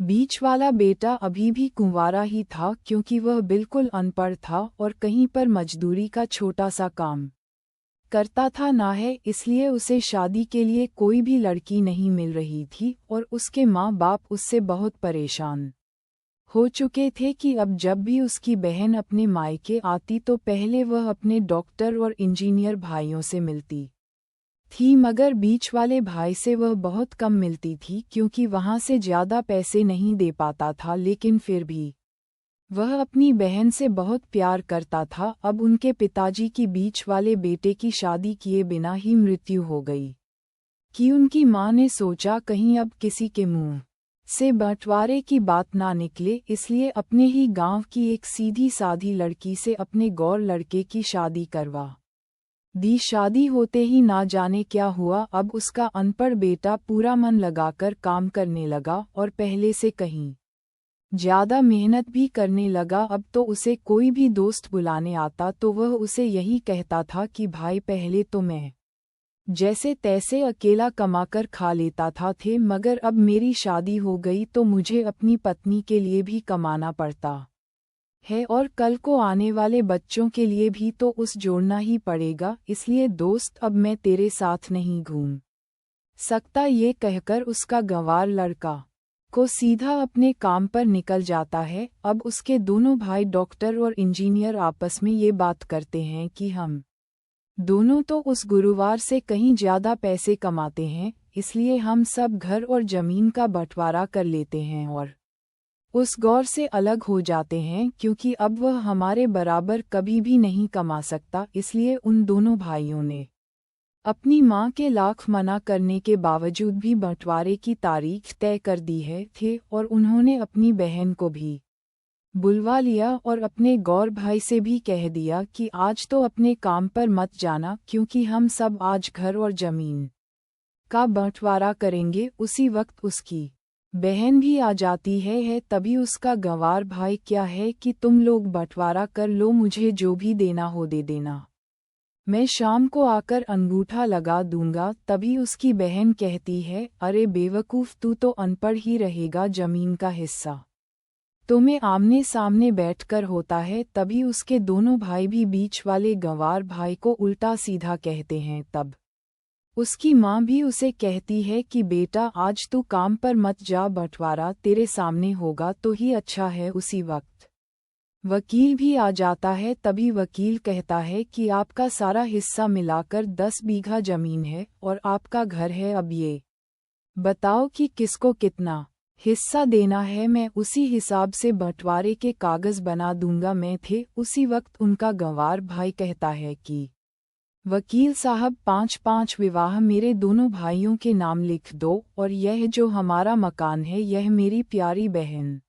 बीच वाला बेटा अभी भी कुंवारा ही था क्योंकि वह बिल्कुल अनपढ़ था और कहीं पर मजदूरी का छोटा सा काम करता था ना है, इसलिए उसे शादी के लिए कोई भी लड़की नहीं मिल रही थी और उसके माँ बाप उससे बहुत परेशान हो चुके थे कि अब जब भी उसकी बहन अपने मायके आती तो पहले वह अपने डॉक्टर और इंजीनियर भाइयों से मिलती थी, मगर बीच वाले भाई से वह बहुत कम मिलती थी क्योंकि वहाँ से ज़्यादा पैसे नहीं दे पाता था। लेकिन फिर भी वह अपनी बहन से बहुत प्यार करता था। अब उनके पिताजी की बीच वाले बेटे की शादी किए बिना ही मृत्यु हो गई कि उनकी माँ ने सोचा कहीं अब किसी के मुंह से बंटवारे की बात ना निकले, इसलिए अपने ही गांव की एक सीधी साधी लड़की से अपने गौर लड़के की शादी करवा दी। शादी होते ही ना जाने क्या हुआ, अब उसका अनपढ़ बेटा पूरा मन लगाकर काम करने लगा और पहले से कहीं ज्यादा मेहनत भी करने लगा। अब तो उसे कोई भी दोस्त बुलाने आता तो वह उसे यही कहता था कि भाई पहले तो मैं जैसे तैसे अकेला कमाकर खा लेता था, मगर अब मेरी शादी हो गई तो मुझे अपनी पत्नी के लिए भी कमाना पड़ता है और कल को आने वाले बच्चों के लिए भी तो उस जोड़ना ही पड़ेगा। इसलिए दोस्त अब मैं तेरे साथ नहीं घूम सकता। ये कहकर उसका गंवार लड़का को सीधा अपने काम पर निकल जाता है। अब उसके दोनों भाई डॉक्टर और इंजीनियर आपस में ये बात करते हैं कि हम दोनों तो उस गुरुवार से कहीं ज़्यादा पैसे कमाते हैं, इसलिए हम सब घर और ज़मीन का बंटवारा कर लेते हैं और उस गौर से अलग हो जाते हैं क्योंकि अब वह हमारे बराबर कभी भी नहीं कमा सकता। इसलिए उन दोनों भाइयों ने अपनी माँ के लाख मना करने के बावजूद भी बंटवारे की तारीख तय कर दी है और उन्होंने अपनी बहन को भी बुलवा लिया और अपने गौर भाई से भी कह दिया कि आज तो अपने काम पर मत जाना क्योंकि हम सब आज घर और जमीन का बंटवारा करेंगे। उसी वक्त उसकी बहन भी आ जाती है तभी उसका गंवार भाई क्या है कि तुम लोग बंटवारा कर लो, मुझे जो भी देना हो दे देना, मैं शाम को आकर अंगूठा लगा दूंगा। तभी उसकी बहन कहती है, अरे बेवकूफ़, तू तो अनपढ़ ही रहेगा, जमीन का हिस्सा तुम्हें आमने सामने बैठकर होता है। तभी उसके दोनों भाई भी बीच वाले गंवार भाई को उल्टा सीधा कहते हैं। तब उसकी माँ भी उसे कहती है कि बेटा आज तू काम पर मत जा, बंटवारा तेरे सामने होगा तो ही अच्छा है। उसी वक्त वकील भी आ जाता है। तभी वकील कहता है कि आपका सारा हिस्सा मिलाकर 10 बीघा जमीन है और आपका घर है, अब ये बताओ कि किसको कितना हिस्सा देना है, मैं उसी हिसाब से बंटवारे के कागज बना दूंगा। उसी वक्त उनका गंवार भाई कहता है कि वकील साहब 5-5 विवाह मेरे दोनों भाइयों के नाम लिख दो और यह जो हमारा मकान है यह मेरी प्यारी बहन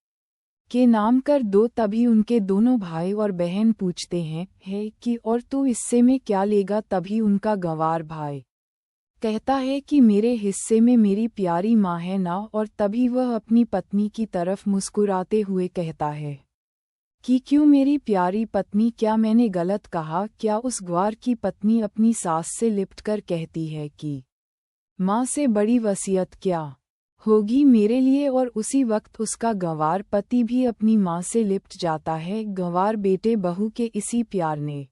के नाम कर दो। तभी उनके दोनों भाई और बहन पूछते हैं कि और तू इससे में क्या लेगा। तभी उनका गंवार भाई कहता है कि मेरे हिस्से में मेरी प्यारी माँ है ना। और तभी वह अपनी पत्नी की तरफ मुस्कुराते हुए कहता है कि क्यों मेरी प्यारी पत्नी, क्या मैंने गलत कहा? क्या उस ग्वार की पत्नी अपनी सास से लिपटकर कहती है कि माँ से बड़ी वसीयत क्या होगी मेरे लिए। और उसी वक्त उसका गंवार पति भी अपनी माँ से लिपट जाता है। गंवार बेटे बहू के इसी प्यार ने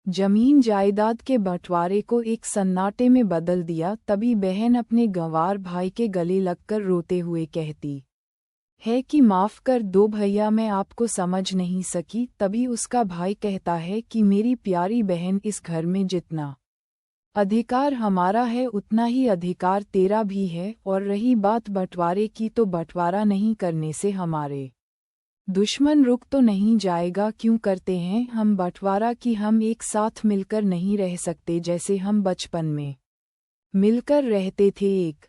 जमीन जायदाद के बंटवारे को एक सन्नाटे में बदल दिया। तभी बहन अपने गंवार भाई के गले लगकर रोते हुए कहती है कि माफ़ कर दो भैया, मैं आपको समझ नहीं सकी। तभी उसका भाई कहता है कि मेरी प्यारी बहन, इस घर में जितना अधिकार हमारा है उतना ही अधिकार तेरा भी है, और रही बात बंटवारे की तो बंटवारा नहीं करने से हमारे दुश्मन रुक तो नहीं जाएगा। क्यों करते हैं हम बंटवारा कि हम एक साथ मिलकर नहीं रह सकते जैसे हम बचपन में मिलकर रहते थे। एक